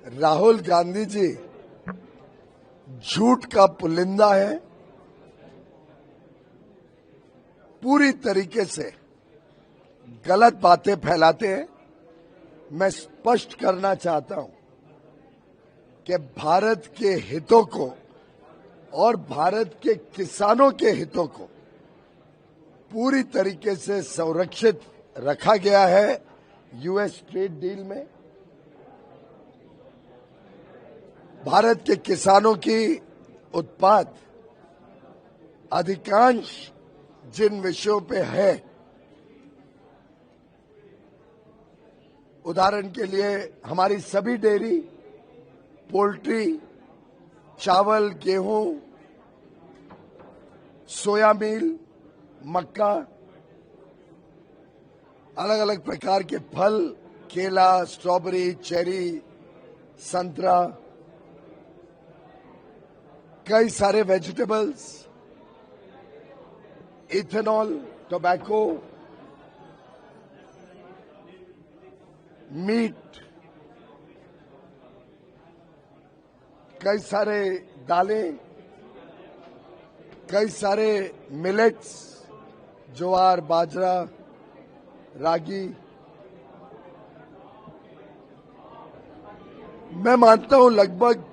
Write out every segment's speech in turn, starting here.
राहुल गांधी जी झूठ का पुलिंदा है। पूरी तरीके से गलत बातें फैलाते हैं। मैं स्पष्ट करना चाहता हूं कि भारत के हितों को और भारत के किसानों के हितों को पूरी तरीके से संरक्षित रखा गया है यूएस ट्रेड डील में। भारत के किसानों की उत्पाद अधिकांश जिन विषयों पे है, उदाहरण के लिए हमारी सभी डेयरी, पोल्ट्री, चावल, गेहूं, सोया मील, मक्का, अलग अलग प्रकार के फल, केला, स्ट्रॉबेरी, चेरी, संतरा, कई सारे वेजिटेबल्स, इथेनॉल, टोबैको, मीट, कई सारे दालें, कई सारे मिलेट्स, ज्वार, बाजरा, रागी। मैं मानता हूं लगभग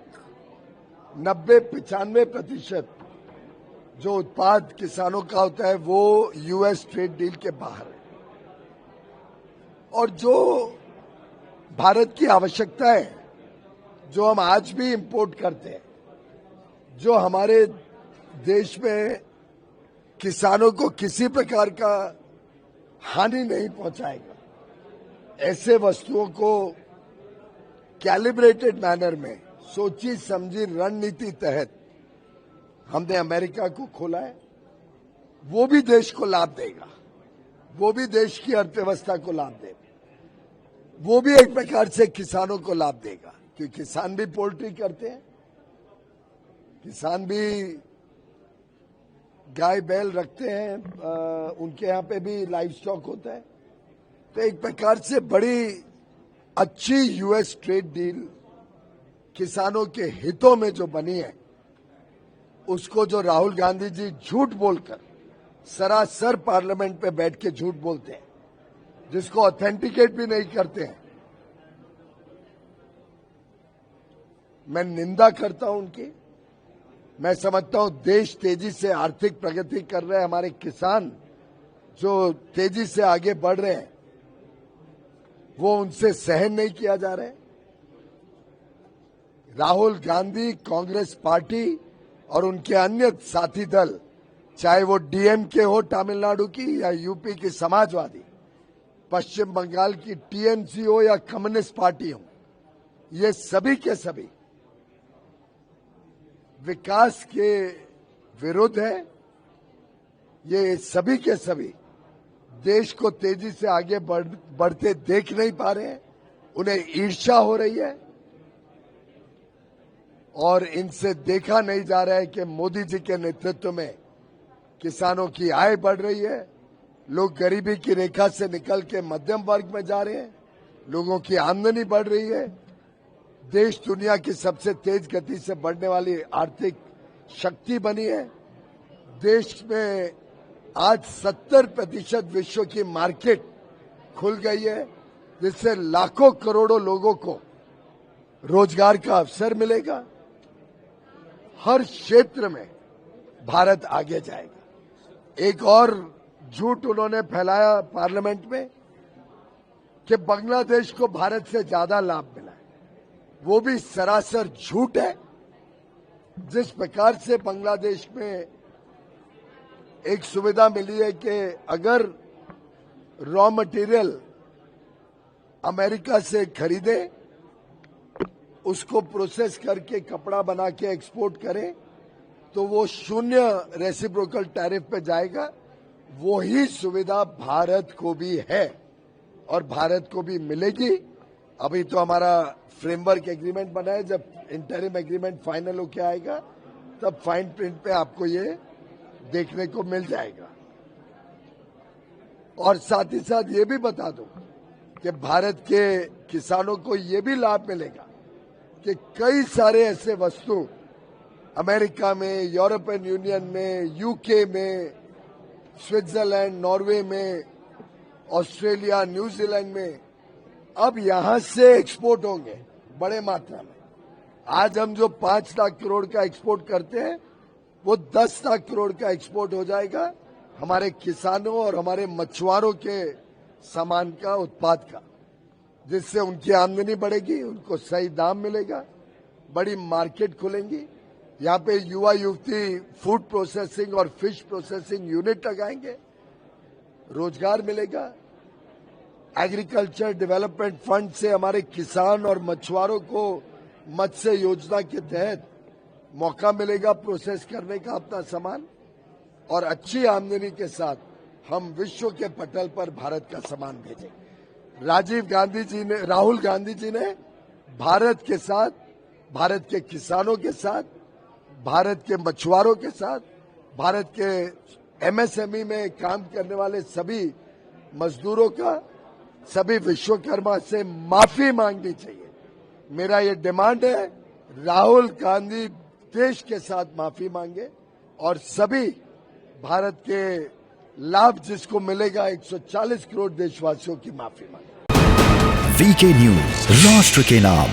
90-95% जो उत्पाद किसानों का होता है वो यूएस ट्रेड डील के बाहर है। और जो भारत की आवश्यकता है, जो हम आज भी इंपोर्ट करते हैं, जो हमारे देश में किसानों को किसी प्रकार का हानि नहीं पहुंचाएगा, ऐसे वस्तुओं को कैलिब्रेटेड मैनर में सोची समझी रणनीति तहत हमने अमेरिका को खोला है। वो भी देश को लाभ देगा, वो भी देश की अर्थव्यवस्था को लाभ देगा, वो भी एक प्रकार से किसानों को लाभ देगा, क्योंकि किसान भी पोल्ट्री करते हैं, किसान भी गाय बैल रखते हैं, उनके यहाँ पे भी लाइव स्टॉक होता है। तो एक प्रकार से बड़ी अच्छी यूएस ट्रेड डील किसानों के हितों में जो बनी है, उसको जो राहुल गांधी जी झूठ बोलकर सरासर पार्लियामेंट पे बैठ के झूठ बोलते हैं, जिसको ऑथेंटिकेट भी नहीं करते हैं, मैं निंदा करता हूं उनकी। मैं समझता हूं देश तेजी से आर्थिक प्रगति कर रहे हैं, हमारे किसान जो तेजी से आगे बढ़ रहे हैं, वो उनसे सहन नहीं किया जा रहा है। राहुल गांधी, कांग्रेस पार्टी और उनके अन्य साथी दल, चाहे वो डीएमके हो तमिलनाडु की, या यूपी की समाजवादी, पश्चिम बंगाल की टीएमसी हो या कम्युनिस्ट पार्टी हो, ये सभी के सभी विकास के विरुद्ध है। ये सभी के सभी देश को तेजी से आगे बढ़ते देख नहीं पा रहे हैं, उन्हें ईर्ष्या हो रही है और इनसे देखा नहीं जा रहा है कि मोदी जी के नेतृत्व में किसानों की आय बढ़ रही है, लोग गरीबी की रेखा से निकल के मध्यम वर्ग में जा रहे हैं, लोगों की आमदनी बढ़ रही है, देश दुनिया की सबसे तेज गति से बढ़ने वाली आर्थिक शक्ति बनी है। देश में आज 70% विश्व की मार्केट खुल गई है, जिससे लाखों करोड़ों लोगों को रोजगार का अवसर मिलेगा। हर क्षेत्र में भारत आगे जाएगा। एक और झूठ उन्होंने फैलाया पार्लियामेंट में कि बांग्लादेश को भारत से ज्यादा लाभ मिला है। वो भी सरासर झूठ है। जिस प्रकार से बांग्लादेश में एक सुविधा मिली है कि अगर रॉ मटेरियल अमेरिका से खरीदे, उसको प्रोसेस करके कपड़ा बना के एक्सपोर्ट करें, तो वो 0 रेसिप्रोकल टैरिफ पे जाएगा। वो ही सुविधा भारत को भी है और भारत को भी मिलेगी। अभी तो हमारा फ्रेमवर्क एग्रीमेंट बना है, जब इंटरिम एग्रीमेंट फाइनल होके आएगा तब फाइन प्रिंट पे आपको ये देखने को मिल जाएगा। और साथ ही साथ ये भी बता दूं कि भारत के किसानों को ये भी लाभ मिलेगा कि कई सारे ऐसे वस्तु अमेरिका में, यूरोपियन यूनियन में, यूके में, स्विट्जरलैंड, नॉर्वे में, ऑस्ट्रेलिया, न्यूजीलैंड में अब यहां से एक्सपोर्ट होंगे बड़े मात्रा में। आज हम जो 5 लाख करोड़ का एक्सपोर्ट करते हैं वो 10 लाख करोड़ का एक्सपोर्ट हो जाएगा हमारे किसानों और हमारे मछुआरों के सामान का, उत्पाद का, जिससे उनकी आमदनी बढ़ेगी, उनको सही दाम मिलेगा, बड़ी मार्केट खुलेंगी। यहाँ पे युवा युवती फूड प्रोसेसिंग और फिश प्रोसेसिंग यूनिट लगाएंगे, रोजगार मिलेगा। एग्रीकल्चर डेवलपमेंट फंड से हमारे किसान और मछुआरों को मत्स्य योजना के तहत मौका मिलेगा प्रोसेस करने का अपना सामान, और अच्छी आमदनी के साथ हम विश्व के पटल पर भारत का सामान भेजेंगे। राहुल गांधी जी ने भारत के साथ, भारत के किसानों के साथ, भारत के मछुआरों के साथ, भारत के एमएसएमई में काम करने वाले सभी मजदूरों का, सभी विश्वकर्मा से माफी मांगनी चाहिए। मेरा ये डिमांड है, राहुल गांधी देश के साथ माफी मांगे और सभी भारत के लाभ जिसको मिलेगा 140 करोड़ देशवासियों की माफी मांगे। वीके न्यूज, राष्ट्र के नाम।